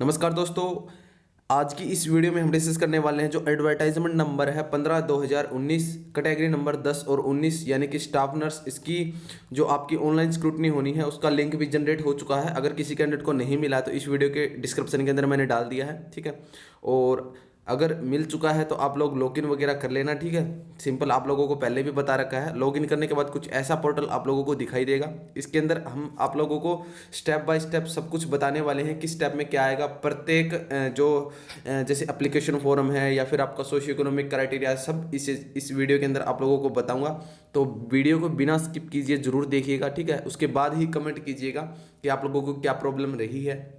नमस्कार दोस्तों। आज की इस वीडियो में हम डिस्कस करने वाले हैं जो एडवर्टाइजमेंट नंबर है 15/2019 कैटेगरी नंबर 10 और 19 यानी कि स्टाफ नर्स। इसकी जो आपकी ऑनलाइन स्क्रूटनी होनी है उसका लिंक भी जनरेट हो चुका है। अगर किसी कैंडिडेट को नहीं मिला तो इस वीडियो के डिस्क्रिप्शन के अंदर मैंने डाल दिया है, ठीक है। और अगर मिल चुका है तो आप लोग लॉगिन वगैरह कर लेना, ठीक है। सिंपल आप लोगों को पहले भी बता रखा है। लॉगिन करने के बाद कुछ ऐसा पोर्टल आप लोगों को दिखाई देगा। इसके अंदर हम आप लोगों को स्टेप बाय स्टेप सब कुछ बताने वाले हैं कि स्टेप में क्या आएगा। प्रत्येक जैसे एप्लीकेशन फॉर्म है या फिर आपका सोशियो इकोनॉमिक क्राइटेरिया, सब इस वीडियो के अंदर आप लोगों को बताऊंगा। तो वीडियो को बिना स्किप कीजिए, जरूर देखिएगा, ठीक है। उसके बाद ही कमेंट कीजिएगा कि आप लोगों को क्या प्रॉब्लम रही है।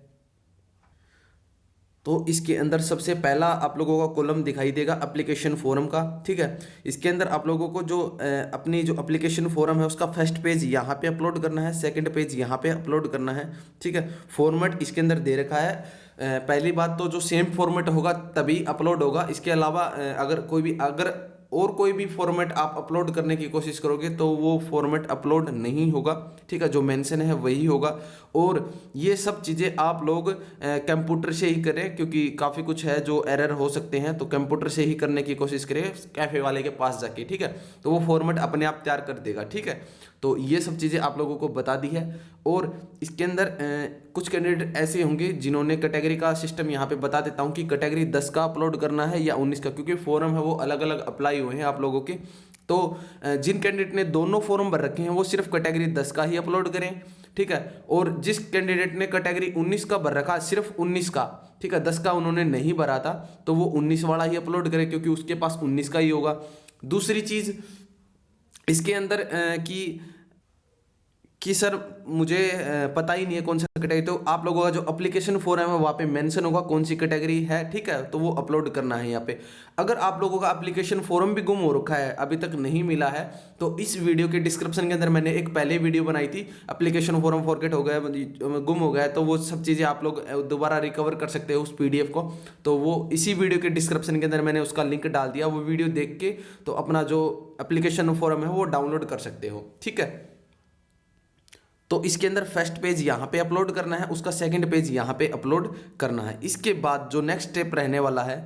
तो इसके अंदर सबसे पहला आप लोगों का कॉलम दिखाई देगा एप्लीकेशन फॉर्म का, ठीक है। इसके अंदर आप लोगों को जो अपनी जो एप्लीकेशन फॉर्म है उसका फर्स्ट पेज यहाँ पे अपलोड करना है, सेकंड पेज यहाँ पे अपलोड करना है, ठीक है। फॉर्मेट इसके अंदर दे रखा है। पहली बात तो जो सेम फॉर्मेट होगा तभी अपलोड होगा। इसके अलावा अगर और कोई भी फॉर्मेट आप अपलोड करने की कोशिश करोगे तो वो फॉर्मेट अपलोड नहीं होगा, ठीक है। जो मेंशन है वही होगा। और ये सब चीज़ें आप लोग कंप्यूटर से ही करें, क्योंकि काफ़ी कुछ है जो एरर हो सकते हैं। तो कंप्यूटर से ही करने की कोशिश करें कैफ़े वाले के पास जाके, ठीक है। तो वो फॉर्मेट अपने आप तैयार कर देगा, ठीक है। तो ये सब चीज़ें आप लोगों को बता दी है। और इसके अंदर कुछ कैंडिडेट ऐसे होंगे जिन्होंने कैटेगरी का सिस्टम यहाँ पे बता देता हूँ कि कैटेगरी 10 का अपलोड करना है या 19 का, क्योंकि फॉर्म है वो अलग अलग अप्लाई हुए हैं आप लोगों के। तो जिन कैंडिडेट ने दोनों फॉर्म भर रखे हैं वो सिर्फ कैटेगरी 10 का ही अपलोड करें, ठीक है। और जिस कैंडिडेट ने कैटेगरी 19 का भर रखा, सिर्फ 19 का, ठीक है, 10 का उन्होंने नहीं भरा था, तो वो 19 वाला ही अपलोड करें क्योंकि उसके पास 19 का ही होगा। दूसरी चीज़ इसके अंदर कि सर मुझे पता ही नहीं है कौन सा कैटेगरी, तो आप लोगों का जो एप्लीकेशन फॉर्म है वहाँ पे मेंशन होगा कौन सी कैटेगरी है, ठीक है। तो वो अपलोड करना है यहाँ पे। अगर आप लोगों का एप्लीकेशन फॉर्म भी गुम हो रखा है, अभी तक नहीं मिला है, तो इस वीडियो के डिस्क्रिप्शन के अंदर मैंने एक पहले वीडियो बनाई थी, एप्लीकेशन फॉर्म फॉरगेट हो गया, गुम हो गया है। तो वो सब चीज़ें आप लोग दोबारा रिकवर कर सकते हो उस PDF को। तो वो इसी वीडियो के डिस्क्रिप्शन के अंदर मैंने उसका लिंक डाल दिया। वो वीडियो देख के तो अपना जो एप्लीकेशन फॉर्म है वो डाउनलोड कर सकते हो, ठीक है। तो इसके अंदर फर्स्ट पेज यहाँ पे अपलोड करना है, उसका सेकंड पेज यहाँ पे अपलोड करना है। इसके बाद जो नेक्स्ट स्टेप रहने वाला है,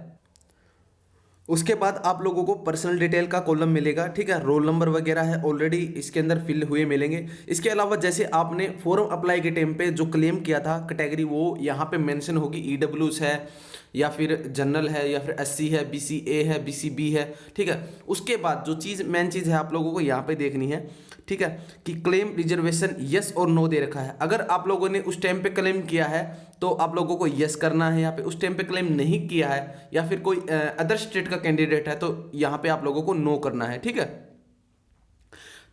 उसके बाद आप लोगों को पर्सनल डिटेल का कॉलम मिलेगा, ठीक है। रोल नंबर वगैरह है ऑलरेडी इसके अंदर फिल हुए मिलेंगे। इसके अलावा जैसे आपने फॉर्म अप्लाई के टाइम पे जो क्लेम किया था कैटेगरी, वो यहाँ पे मेंशन होगी। EWS है या फिर जनरल है या फिर SC है, BCA है, BCB है, ठीक है। उसके बाद जो चीज़ मेन चीज़ है आप लोगों को यहाँ पे देखनी है, ठीक है, कि क्लेम रिजर्वेशन यस और नो दे रखा है। अगर आप लोगों ने उस टाइम पे क्लेम किया है तो आप लोगों को यस करना है यहाँ पे। उस टाइम पे क्लेम नहीं किया है या फिर कोई अदर स्टेट का कैंडिडेट है तो यहाँ पे आप लोगों को नो करना है, ठीक है।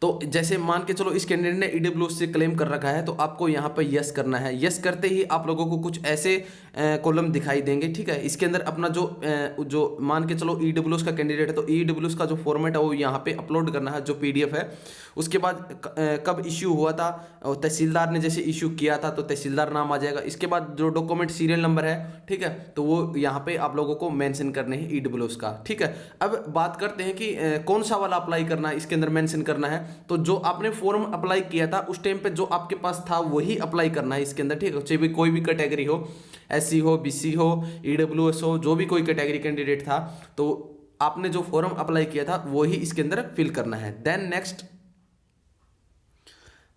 तो जैसे मान के चलो इस कैंडिडेट ने EWS से क्लेम कर रखा है तो आपको यहाँ पर यस करना है। यस करते ही आप लोगों को कुछ ऐसे कॉलम दिखाई देंगे, ठीक है। इसके अंदर अपना जो मान के चलो EWS का कैंडिडेट है तो EWS का जो फॉर्मेट है वो यहाँ पे अपलोड करना है, जो PDF है। उसके बाद कब इश्यू हुआ था, तहसीलदार ने जैसे इश्यू किया था तो तहसीलदार नाम आ जाएगा। इसके बाद जो डॉक्यूमेंट सीरियल नंबर है, ठीक है, तो वो यहाँ पे आप लोगों को मेंशन करने हैं EWS का, ठीक है। अब बात करते हैं कि कौन सा वाला अप्लाई करना है, इसके अंदर मेंशन करना है। तो जो आपने फॉर्म अप्लाई किया था उस टाइम पे जो आपके पास था वही अप्लाई करना है इसके अंदर, ठीक है। चाहे भी कोई भी कैटेगरी हो, SC हो, BC हो, EWS हो, जो भी कोई कैटेगरी कैंडिडेट था, तो आपने जो फॉर्म अप्लाई किया था वही इसके अंदर फिल करना है।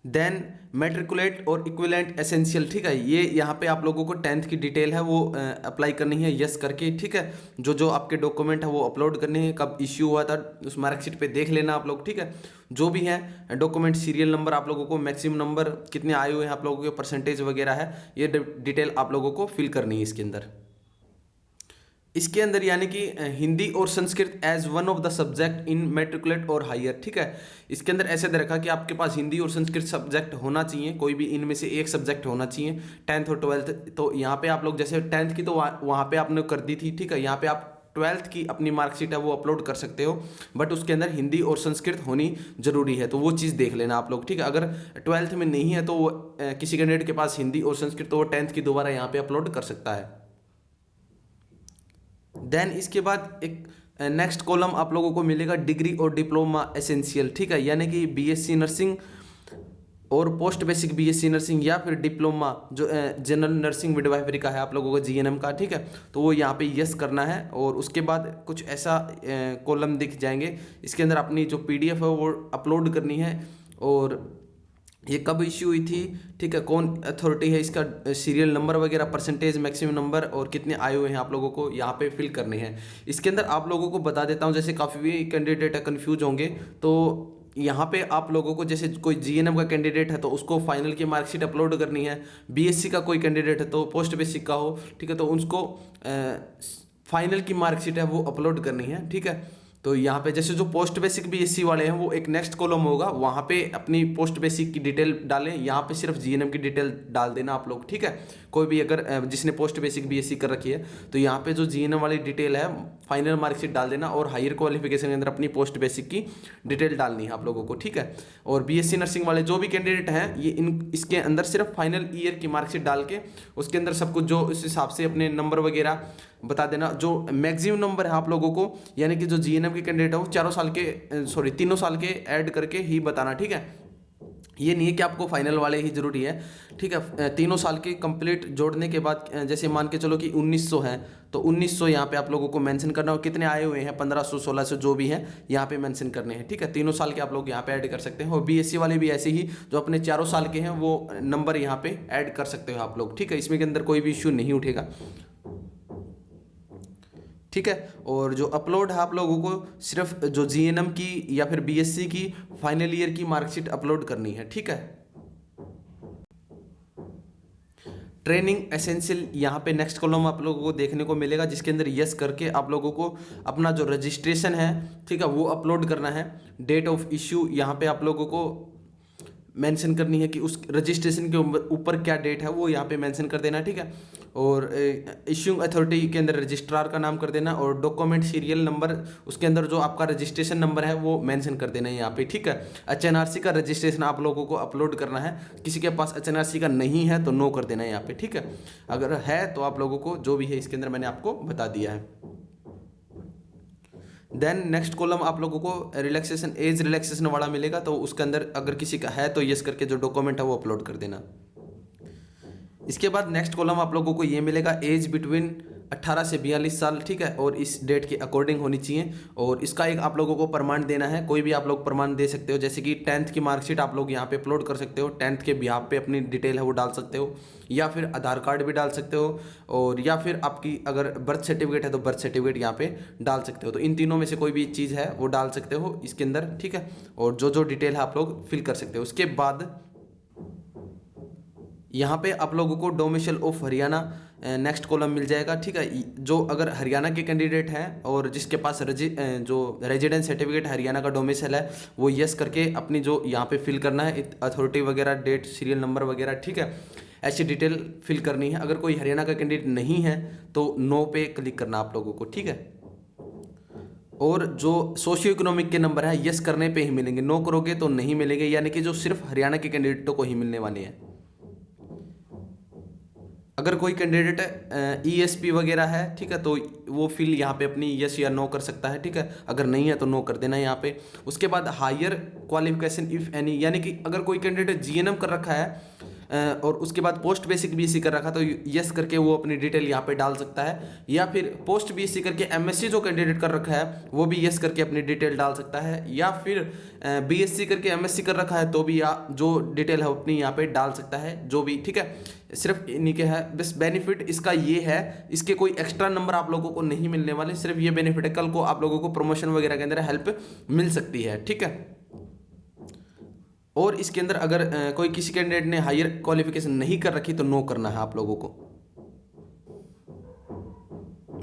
देन मैट्रिकुलेट और इक्विवेलेंट एसेंशियल, ठीक है। ये यहाँ पे आप लोगों को 10th की डिटेल है वो अप्लाई करनी है यस करके, ठीक है। जो जो आपके डॉक्यूमेंट है वो अपलोड करने हैं, कब इश्यू हुआ था उस मार्कशीट पे देख लेना आप लोग, ठीक है। जो भी है डॉक्यूमेंट सीरियल नंबर आप लोगों को, मैक्सिमम नंबर कितने आए हुए हैं आप लोगों के, परसेंटेज वगैरह है, ये डिटेल आप लोगों को फिल करनी है इसके अंदर। इसके अंदर यानी कि हिंदी और Sanskrit as one of the subject in matriculate और हायर, ठीक है। इसके अंदर ऐसे दे रखा कि आपके पास हिंदी और संस्कृत सब्जेक्ट होना चाहिए, कोई भी इनमें से एक सब्जेक्ट होना चाहिए 10th और 12th। तो यहाँ पे आप लोग जैसे 10th की तो वहाँ पे आपने कर दी थी, ठीक है। यहाँ पे आप 12th की अपनी मार्कशीट है वो अपलोड कर सकते हो, बट उसके अंदर हिंदी और संस्कृत होनी जरूरी है, तो वो चीज़ देख लेना आप लोग, ठीक है। अगर 12th में नहीं है तो किसी कैंडिडेट के पास हिंदी और संस्कृत, तो वो 10th की दोबारा यहाँ पे अपलोड कर सकता है। देन इसके बाद एक नेक्स्ट कॉलम आप लोगों को मिलेगा डिग्री और डिप्लोमा एसेंशियल, ठीक है। यानी कि BSc नर्सिंग और पोस्ट बेसिक बीएससी नर्सिंग या फिर डिप्लोमा जो जनरल नर्सिंग मिडवाइफरी का है आप लोगों को जीएनएम का, ठीक है, तो वो यहाँ पे यस करना है। और उसके बाद कुछ ऐसा कॉलम दिख जाएंगे, इसके अंदर अपनी जो पीडीएफ है वो अपलोड करनी है। और ये कब इश्यू हुई थी, ठीक है, कौन अथॉरिटी है, इसका सीरियल नंबर वगैरह, परसेंटेज, मैक्सिमम नंबर और कितने आए हुए हैं आप लोगों को यहाँ पे फिल करने हैं। इसके अंदर आप लोगों को बता देता हूँ, जैसे काफ़ी भी कैंडिडेट है कन्फ्यूज होंगे, तो यहाँ पे आप लोगों को जैसे कोई जीएनएम का कैंडिडेट है तो उसको फाइनल की मार्कशीट अपलोड करनी है। बीएससी का कोई कैंडिडेट है तो पोस्ट बेसिक का हो, ठीक है, तो उसको फाइनल की मार्कशीट है वो अपलोड करनी है, ठीक है। तो यहाँ पे जैसे जो पोस्ट बेसिक बीएससी वाले हैं वो एक नेक्स्ट कॉलम होगा, वहाँ पे अपनी पोस्ट बेसिक की डिटेल डालें, यहाँ पे सिर्फ जीएनएम की डिटेल डाल देना आप लोग, ठीक है। कोई भी अगर जिसने पोस्ट बेसिक बीएससी कर रखी है तो यहाँ पे जो जीएनएम वाली डिटेल है फाइनल मार्कशीट डाल देना, और हायर क्वालिफिकेशन के अंदर अपनी पोस्ट बेसिक की डिटेल डालनी है आप लोगों को, ठीक है। और बीएससी नर्सिंग वाले जो भी कैंडिडेट हैं ये इसके अंदर सिर्फ फाइनल ईयर की मार्कशीट डाल के उसके अंदर सब कुछ जो इस हिसाब से अपने नंबर वगैरह बता देना। जो मैक्सिमम नंबर है आप लोगों को, यानी कि जो जीएनएम के कैंडिडेट है वो 3 साल के ऐड करके ही बताना, ठीक है। ये नहीं है कि आपको फाइनल वाले ही जरूरी है, ठीक है। 3 साल के कंप्लीट जोड़ने के बाद जैसे मान के चलो कि 1900 है तो 1900 यहाँ पे आप लोगों को मेंशन करना, और कितने आए हुए हैं 1500 1600 जो भी हैं यहाँ पे मेंशन करने हैं, ठीक है। 3 साल के आप लोग यहाँ पे ऐड कर सकते हैं। और बीएससी वाले भी ऐसे ही जो अपने 4 साल के हैं वो नंबर यहाँ पे ऐड कर सकते हो आप लोग, ठीक है। इसमें के अंदर कोई भी इश्यू नहीं उठेगा, ठीक है। और जो अपलोड है आप लोगों को सिर्फ जो जीएनएम की या फिर बीएससी की फाइनल ईयर की मार्कशीट अपलोड करनी है, ठीक है। ट्रेनिंग एसेंशियल यहाँ पे नेक्स्ट कॉलम आप लोगों को देखने को मिलेगा, जिसके अंदर यस करके आप लोगों को अपना जो रजिस्ट्रेशन है, ठीक है, वो अपलोड करना है। डेट ऑफ इश्यू यहाँ पे आप लोगों को मेंशन करनी है कि उस रजिस्ट्रेशन के ऊपर क्या डेट है वो यहाँ पे मेंशन कर देना, ठीक है। और इश्यूइंग अथॉरिटी के अंदर रजिस्ट्रार का नाम कर देना, और डॉक्यूमेंट सीरियल नंबर उसके अंदर जो आपका रजिस्ट्रेशन नंबर है वो मेंशन कर देना है यहाँ पे, ठीक है। एचएनआरसी का रजिस्ट्रेशन आप लोगों को अपलोड करना है, किसी के पास एचएनआरसी का नहीं है तो नो कर देना है यहाँ पे, ठीक है। अगर है तो आप लोगों को जो भी है इसके अंदर मैंने आपको बता दिया है। देन नेक्स्ट कॉलम आप लोगों को रिलैक्सेशन, एज रिलैक्सेशन वाला मिलेगा, तो उसके अंदर अगर किसी का है तो यस करके जो डॉक्यूमेंट है वो अपलोड कर देना। इसके बाद नेक्स्ट कॉलम आप लोगों को ये मिलेगा, एज बिटवीन 18 से 42 साल, ठीक है, और इस डेट के अकॉर्डिंग होनी चाहिए। और इसका एक आप लोगों को प्रमाण देना है, कोई भी आप लोग प्रमाण दे सकते हो, जैसे कि 10th की मार्कशीट आप लोग यहाँ पे अपलोड कर सकते हो, 10th के बिहाफ पे अपनी डिटेल है वो डाल सकते हो, या फिर आधार कार्ड भी डाल सकते हो, और या फिर आपकी अगर बर्थ सर्टिफिकेट है तो बर्थ सर्टिफिकेट यहाँ पे डाल सकते हो। तो इन तीनों में से कोई भी चीज़ है वो डाल सकते हो इसके अंदर, ठीक है। और जो जो डिटेल है आप लोग फिल कर सकते हो। उसके बाद यहाँ पे आप लोगों को domicile of Haryana next column मिल जाएगा, ठीक है। जो अगर हरियाणा के कैंडिडेट हैं और जिसके पास जो रेजिडेंस सर्टिफिकेट हरियाणा का डोमिसाइल है वो यस करके अपनी जो यहाँ पे फिल करना है, अथॉरिटी वगैरह, डेट, सीरियल नंबर वगैरह, ठीक है, ऐसी डिटेल फिल करनी है। अगर कोई हरियाणा का कैंडिडेट नहीं है तो नो पे क्लिक करना आप लोगों को, ठीक है। और जो सोशियो इकोनॉमिक के नंबर है यस करने पे ही मिलेंगे, नो करोगे तो नहीं मिलेंगे, यानी कि जो सिर्फ हरियाणा के कैंडिडेटों को ही मिलने वाले हैं। अगर कोई कैंडिडेट ईएसपी वगैरह है, ठीक है, तो वो फिल यहाँ पे अपनी यस या नो कर सकता है, ठीक है। अगर नहीं है तो नो कर देना यहाँ पे। उसके बाद हायर क्वालिफिकेशन इफ एनी, यानी कि अगर कोई कैंडिडेट जीएनएम कर रखा है और उसके बाद पोस्ट बेसिक बीएससी कर रखा तो यस करके वो अपनी डिटेल यहाँ पे डाल सकता है, या फिर पोस्ट बीएससी करके एमएससी जो कैंडिडेट कर रखा है वो भी यस करके अपनी डिटेल डाल सकता है, या फिर बीएससी करके एमएससी कर रखा है तो भी जो डिटेल है अपनी यहाँ पे डाल सकता है, जो भी, ठीक है। सिर्फ इन्हीं के है बस बेनिफिट इसका ये है, इसके कोई एक्स्ट्रा नंबर आप लोगों को नहीं मिलने वाले, सिर्फ ये बेनिफिट है, कल को आप लोगों को प्रमोशन वगैरह के अंदर हेल्प मिल सकती है, ठीक है। और इसके अंदर अगर कोई किसी कैंडिडेट ने हायर क्वालिफिकेशन नहीं कर रखी तो नो करना है आप लोगों को।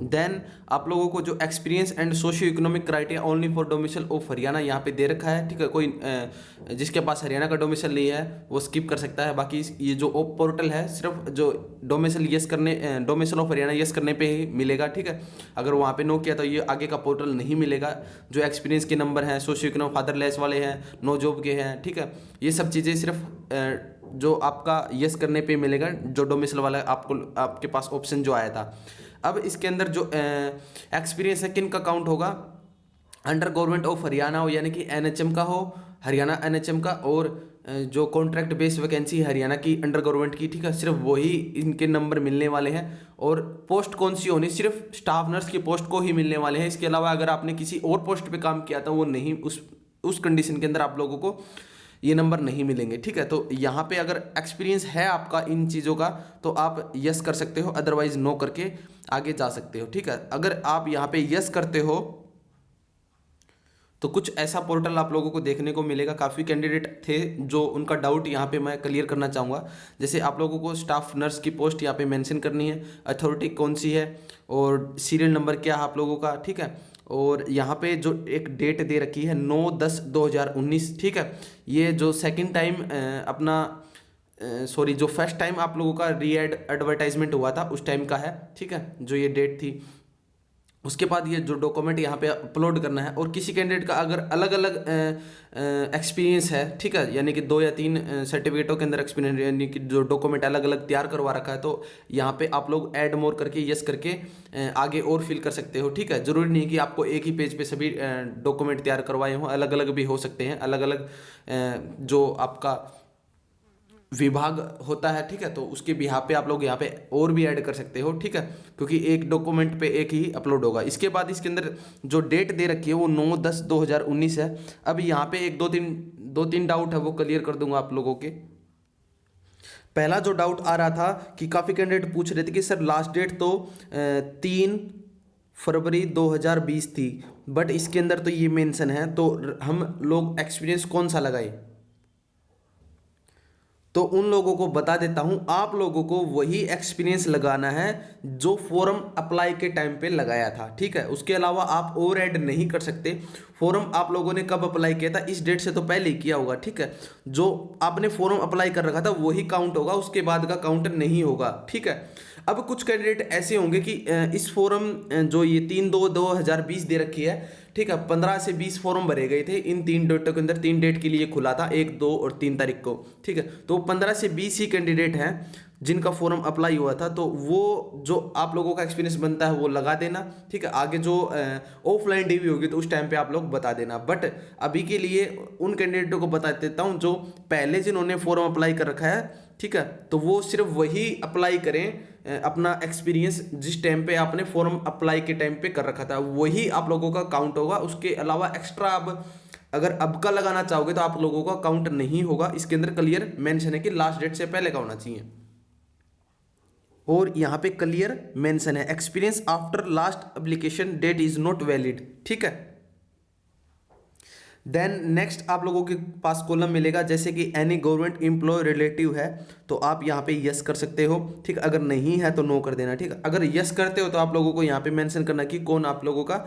देन आप लोगों को जो experience and socio economic criteria only for domicile of Haryana यहाँ पे दे रखा है, ठीक है। कोई जिसके पास हरियाणा का डोमिसाइल नहीं है वो स्किप कर सकता है। बाकी ये जो ओप पोर्टल है सिर्फ जो डोमिसाइल यस करने, डोमिसाइल ऑफ हरियाणा यस करने पे ही मिलेगा, ठीक है। अगर वहाँ पे नो किया तो ये आगे का पोर्टल नहीं मिलेगा। जो एक्सपीरियंस के नंबर हैं, सोशियो इकोनॉमिक फादरलेस वाले हैं, नो जॉब के हैं, ठीक है, ये सब चीज़ें सिर्फ जो आपका यस करने पे मिलेगा, जो डोमिसाइल वाला आपको आपके पास ऑप्शन जो आया था। अब इसके अंदर जो एक्सपीरियंस है किन का काउंट होगा, अंडर गवर्नमेंट ऑफ हरियाणा हो, यानी कि एनएचएम का हो, हरियाणा एनएचएम का, और जो कॉन्ट्रैक्ट बेस्ड वैकेंसी है हरियाणा की अंडर गवर्नमेंट की, ठीक है, सिर्फ वही इनके नंबर मिलने वाले हैं। और पोस्ट कौन सी होनी, सिर्फ स्टाफ नर्स की पोस्ट को ही मिलने वाले हैं। इसके अलावा अगर आपने किसी और पोस्ट पे काम किया था वो नहीं, उस कंडीशन के अंदर आप लोगों को ये नंबर नहीं मिलेंगे, ठीक है। तो यहाँ पे अगर एक्सपीरियंस है आपका इन चीज़ों का तो आप यस कर सकते हो, अदरवाइज नो करके आगे जा सकते हो, ठीक है। अगर आप यहाँ पे यस करते हो तो कुछ ऐसा पोर्टल आप लोगों को देखने को मिलेगा। काफ़ी कैंडिडेट थे जो उनका डाउट यहाँ पे मैं क्लियर करना चाहूँगा। जैसे आप लोगों को स्टाफ नर्स की पोस्ट यहाँ पे मेंशन करनी है, अथॉरिटी कौन सी है, और सीरियल नंबर क्या है आप लोगों का, ठीक है। और यहाँ पे जो एक डेट दे रखी है 9/10/2019, ठीक है। ये जो सेकंड टाइम अपना सॉरी जो फर्स्ट टाइम आप लोगों का री एडवर्टाइजमेंट हुआ था उस टाइम का है, ठीक है, जो ये डेट थी। उसके बाद ये जो डॉक्यूमेंट यहाँ पे अपलोड करना है। और किसी कैंडिडेट का अगर अलग अलग एक्सपीरियंस है, ठीक है, यानी कि 2 या 3 सर्टिफिकेटों के अंदर एक्सपीरियंस, यानी कि जो डॉक्यूमेंट अलग अलग तैयार करवा रखा है, तो यहाँ पे आप लोग ऐड मोर करके यस करके आगे और फिल कर सकते हो, ठीक है। जरूरी नहीं कि आपको एक ही पेज पे सभी डॉक्यूमेंट तैयार करवाए हों, अलग अलग भी हो सकते हैं, अलग अलग जो आपका विभाग होता है, ठीक है, तो उसके बिहार पे आप लोग यहाँ पे और भी ऐड कर सकते हो, ठीक है, क्योंकि एक डॉक्यूमेंट पे एक ही अपलोड होगा। इसके बाद इसके अंदर जो डेट दे रखी है वो 9/10/2019 है। अब यहाँ पे एक दो तीन डाउट है वो क्लियर कर दूंगा आप लोगों के। पहला जो डाउट आ रहा था कि काफ़ी कैंडिडेट पूछ रहे थे कि सर लास्ट डेट तो 3 फरवरी 2020 थी, बट इसके अंदर तो ये मेंशन है, तो हम लोग एक्सपीरियंस कौन सा लगाए। तो उन लोगों को बता देता हूं, आप लोगों को वही एक्सपीरियंस लगाना है जो फॉर्म अप्लाई के टाइम पे लगाया था, ठीक है। उसके अलावा आप और ऐड नहीं कर सकते। फॉर्म आप लोगों ने कब अप्लाई किया था, इस डेट से तो पहले ही किया होगा, ठीक है। जो आपने फॉर्म अप्लाई कर रखा था वही काउंट होगा, उसके बाद का काउंट नहीं होगा, ठीक है। अब कुछ कैंडिडेट ऐसे होंगे कि इस फॉर्म जो ये 3/2/2020 दे रखी है, ठीक है, 15 से 20 फॉर्म भरे गए थे इन 3 डेटों के अंदर। 3 डेट के लिए खुला था, 1, 2 और 3 तारीख को, ठीक है। तो 15 से 20 ही कैंडिडेट हैं जिनका फॉर्म अप्लाई हुआ था, तो वो जो आप लोगों का एक्सपीरियंस बनता है वो लगा देना, ठीक है। आगे जो ऑफलाइन डीवी होगी तो उस टाइम पे आप लोग बता देना। बट अभी के लिए उन कैंडिडेटों को बता देता हूँ जो पहले जिन्होंने फॉर्म अप्लाई कर रखा है, ठीक है, तो वो सिर्फ वही अप्लाई करें अपना एक्सपीरियंस जिस टाइम पे आपने फॉर्म अप्लाई के टाइम पे कर रखा था, वही आप लोगों का काउंट होगा। उसके अलावा एक्स्ट्रा अब अगर अब का लगाना चाहोगे तो आप लोगों का काउंट नहीं होगा। इसके अंदर क्लियर मेंशन है कि लास्ट डेट से पहले का होना चाहिए, और यहाँ पे क्लियर मेंशन है experience after last application date is not valid, ठीक है। देन नेक्स्ट आप लोगों के पास कॉलम मिलेगा जैसे कि एनी गवर्नमेंट एम्प्लॉय रिलेटिव है, तो आप यहाँ पे यस कर सकते हो, ठीक। अगर नहीं है तो नो कर देना, ठीक। अगर यस करते हो तो आप लोगों को यहाँ पे मेंशन करना कि कौन आप लोगों का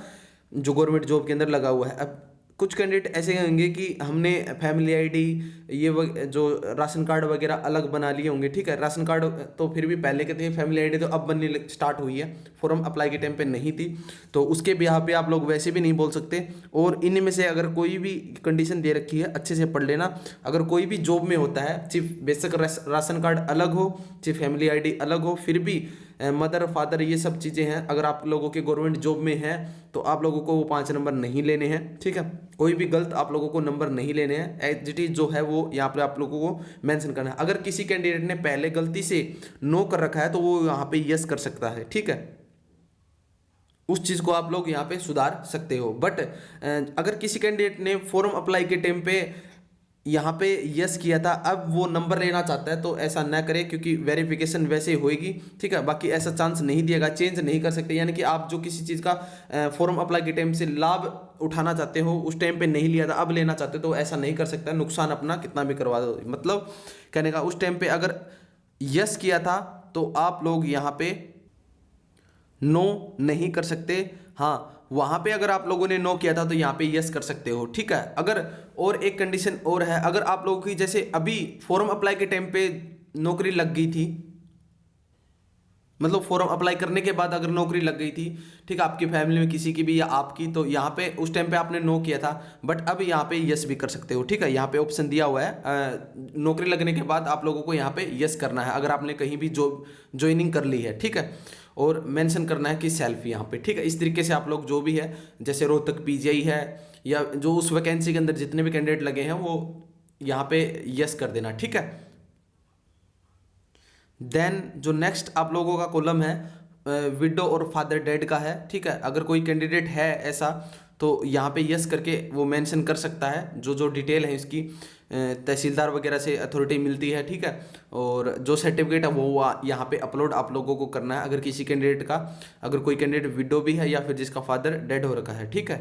जो गवर्नमेंट जॉब के अंदर लगा हुआ है। अब कुछ कैंडिडेट ऐसे होंगे कि हमने फैमिली आईडी जो राशन कार्ड वगैरह अलग बना लिए होंगे, ठीक है। राशन कार्ड तो फिर भी पहले के थे, फैमिली आईडी तो अब बनने स्टार्ट हुई है, फॉर्म अप्लाई के टाइम पे नहीं थी, तो उसके बिहाफ पे आप लोग वैसे भी नहीं बोल सकते। और इनमें से अगर कोई भी कंडीशन दे रखी है अच्छे से पढ़ लेना। अगर कोई भी जॉब में होता है, सिर्फ बेसिक राशन कार्ड अलग हो, सिर्फ फैमिली आईडी अलग हो, फिर भी मदर फादर ये सब चीज़ें हैं, अगर आप लोगों के गवर्नमेंट जॉब में हैं तो आप लोगों को वो 5 नंबर नहीं लेने हैं, ठीक है। कोई भी गलत आप लोगों को नंबर नहीं लेने हैं, एज इट इज जो है वो यहाँ पे आप लोगों को मेंशन करना है। अगर किसी कैंडिडेट ने पहले गलती से नो कर रखा है तो वो यहाँ पे यस कर सकता है, ठीक है। उस चीज़ को आप लोग यहाँ पे सुधार सकते हो। बट अगर किसी कैंडिडेट ने फॉर्म अप्लाई के टाइम पे यहाँ पे यस किया था, अब वो नंबर लेना चाहता है, तो ऐसा ना करें क्योंकि वेरिफिकेशन वैसे होएगी, ठीक है। बाकी ऐसा चांस नहीं दिएगा, चेंज नहीं कर सकते। यानी कि आप जो किसी चीज़ का फॉर्म अप्लाई के टाइम से लाभ उठाना चाहते हो, उस टाइम पे नहीं लिया था, अब लेना चाहते हो, तो ऐसा नहीं कर सकता। नुकसान अपना कितना भी करवा दो, मतलब कहने का उस टाइम पे अगर यस किया था तो आप लोग यहाँ पे नो नहीं कर सकते। हाँ, वहां पे अगर आप लोगों ने नो किया था तो यहाँ पे यस कर सकते हो, ठीक है। अगर और एक कंडीशन और है, अगर आप लोगों की जैसे अभी फॉर्म अप्लाई के टाइम पे नौकरी लग गई थी, मतलब फॉर्म अप्लाई करने के बाद अगर नौकरी लग गई थी, ठीक है, आपकी फैमिली में किसी की भी या आपकी, तो यहाँ पे उस टाइम पे आपने नो किया था, बट अब यहाँ पे यस भी कर सकते हो, ठीक है। यहाँ पे ऑप्शन दिया हुआ है नौकरी लगने के बाद आप लोगों को यहाँ पे यस करना है अगर आपने कहीं भी जॉब ज्वाइनिंग कर ली है, ठीक है। और मेंशन करना है कि सेल्फ यहाँ पे, ठीक है। इस तरीके से आप लोग जो भी है, जैसे रोहतक पीजीआई है या जो उस वैकेंसी के अंदर जितने भी कैंडिडेट लगे हैं वो यहाँ पे यस कर देना, ठीक है। देन जो नेक्स्ट आप लोगों का कॉलम है विडो और फादर डेड का है, ठीक है। अगर कोई कैंडिडेट है ऐसा तो यहाँ पे यस करके वो मेंशन कर सकता है जो जो डिटेल है इसकी तहसीलदार वगैरह से अथॉरिटी मिलती है, ठीक है। और जो सर्टिफिकेट है वो यहाँ पे अपलोड आप लोगों को करना है अगर किसी कैंडिडेट का, अगर कोई कैंडिडेट विडो भी है या फिर जिसका फादर डेड हो रखा है, ठीक है।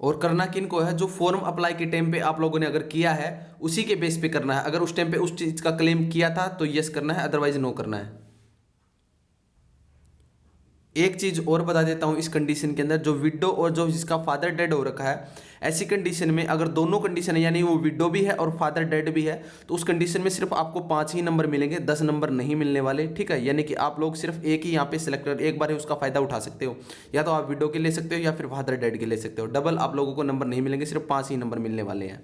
और करना किन को है, जो फॉर्म अप्लाई के टाइम पे आप लोगों ने अगर किया है उसी के बेस पे करना है। अगर उस टाइम पे उस चीज़ का क्लेम किया था तो यस करना है, अदरवाइज नो करना है। एक चीज और बता देता हूं इस कंडीशन के अंदर, जो विडो और जो जिसका फादर डेड हो रखा है, ऐसी कंडीशन में अगर दोनों कंडीशन है यानी वो विडो भी है और फादर डेड भी है तो उस कंडीशन में सिर्फ आपको 5 ही नंबर मिलेंगे, 10 नंबर नहीं मिलने वाले, ठीक है। यानी कि आप लोग सिर्फ एक ही यहाँ पे सिलेक्ट कर एक बार ही उसका फायदा उठा सकते हो, या तो आप विडो के ले सकते हो या फिर फादर डेड के ले सकते हो। डबल आप लोगों को नंबर नहीं मिलेंगे, सिर्फ 5 ही नंबर मिलने वाले हैं।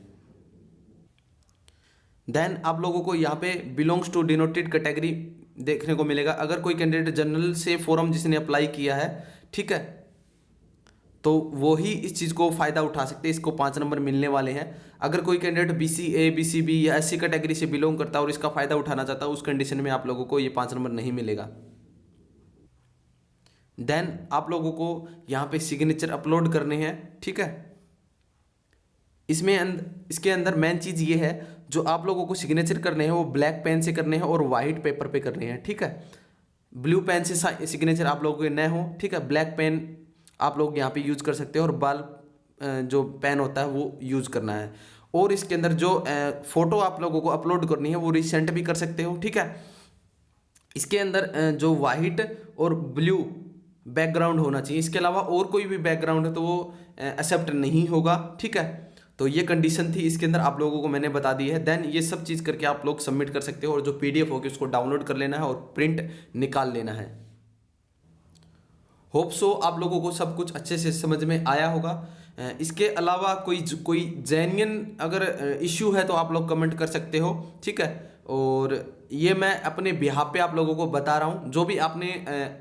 देन आप लोगों को यहाँ पे बिलोंग्स टू डिनोटेड कैटेगरी देखने को मिलेगा। अगर कोई कैंडिडेट जनरल से फॉर्म जिसने अप्लाई किया है, ठीक है, तो वो ही इस चीज़ को फ़ायदा उठा सकते हैं, इसको 5 नंबर मिलने वाले हैं। अगर कोई कैंडिडेट BCA BCB या ऐसी कैटेगरी से बिलोंग करता है और इसका फ़ायदा उठाना चाहता है, उस कंडीशन में आप लोगों को ये 5 नंबर नहीं मिलेगा। देन आप लोगों को यहाँ पे सिग्नेचर अपलोड करने हैं, ठीक है। इसके अंदर मेन चीज़ ये है, जो आप लोगों को सिग्नेचर करने हैं वो ब्लैक पेन से करने हैं और वाइट पेपर पे करने हैं, ठीक है। ब्लू पेन से सिग्नेचर आप लोगों के न हो, ठीक है। ब्लैक पेन आप लोग यहाँ पे यूज़ कर सकते हो और बाल जो पेन होता है वो यूज़ करना है। और इसके अंदर जो फोटो आप लोगों को अपलोड करनी है वो रिसेंट भी कर सकते हो, ठीक है। इसके अंदर जो वाइट और ब्लू बैकग्राउंड होना चाहिए, इसके अलावा और कोई भी बैकग्राउंड है तो वो एक्सेप्ट नहीं होगा, ठीक है। तो ये कंडीशन थी इसके अंदर, आप लोगों को मैंने बता दी है। देन ये सब चीज़ करके आप लोग सबमिट कर सकते हो और जो PDF होगी उसको डाउनलोड कर लेना है और प्रिंट निकाल लेना है। होप सो आप लोगों को सब कुछ अच्छे से समझ में आया होगा। इसके अलावा कोई जेन्युइन अगर इश्यू है तो आप लोग कमेंट कर सकते हो, ठीक है। और ये मैं अपने बिहाफ पे आप लोगों को बता रहा हूँ, जो भी आपने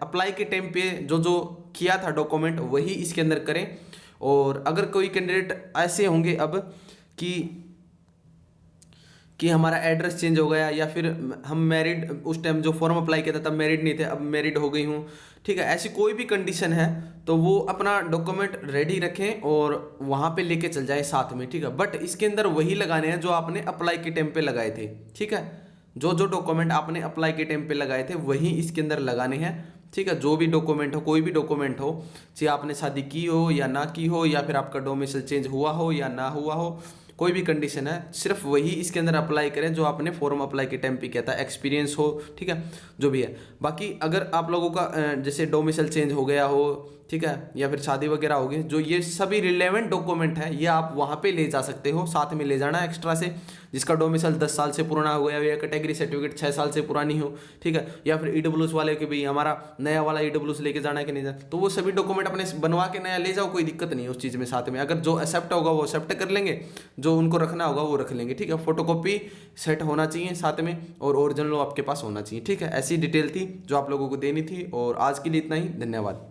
अप्लाई के टाइम पे जो जो किया था डॉक्यूमेंट वही इसके अंदर करें। और अगर कोई कैंडिडेट ऐसे होंगे अब कि हमारा एड्रेस चेंज हो गया या फिर हम मैरिड उस टाइम जो फॉर्म अप्लाई किया था तब मैरिड नहीं थे, अब मैरिड हो गई हूँ, ठीक है, ऐसी कोई भी कंडीशन है तो वो अपना डॉक्यूमेंट रेडी रखें और वहाँ पे लेके चल जाए साथ में, ठीक है। बट इसके अंदर वही लगाने हैं जो आपने अप्लाई के टाइम पे लगाए थे, ठीक है। जो जो डॉक्यूमेंट आपने अप्लाई के टाइम पे लगाए थे वही इसके अंदर लगाने हैं, ठीक है। जो भी डॉक्यूमेंट हो, कोई भी डॉक्यूमेंट हो, चाहे आपने शादी की हो या ना की हो या फिर आपका डोमिसाइल चेंज हुआ हो या ना हुआ हो, कोई भी कंडीशन है सिर्फ वही इसके अंदर अप्लाई करें जो आपने फॉर्म अप्लाई के टाइम पे किया था, एक्सपीरियंस हो, ठीक है, जो भी है। बाकी अगर आप लोगों का जैसे डोमिसाइल चेंज हो गया हो, ठीक है, या फिर शादी वगैरह हो गई, जो ये सभी रिलेवेंट डॉक्यूमेंट है ये आप वहाँ पे ले जा सकते हो, साथ में ले जाना एक्स्ट्रा से। जिसका डोमिसाइल 10 साल से पुराना हो गया या कैटेगरी सर्टिफिकेट 6 साल से पुरानी हो, ठीक है, या फिर EWS वाले के भी हमारा नया वाला EWS लेके जाना है कि नहीं जाना, तो वो सभी डॉक्यूमेंट अपने बनवा के नया ले जाओ, कोई दिक्कत नहीं है उस चीज़ में। साथ में अगर जो एक्सेप्ट होगा वो एक्सेप्ट कर लेंगे, जो उनको रखना होगा वो रख लेंगे, ठीक है। फोटोकॉपी सेट होना चाहिए साथ में और ओरिजिनल आपके पास होना चाहिए, ठीक है। ऐसी डिटेल थी जो आप लोगों को देनी थी और आज के लिए इतना ही, धन्यवाद।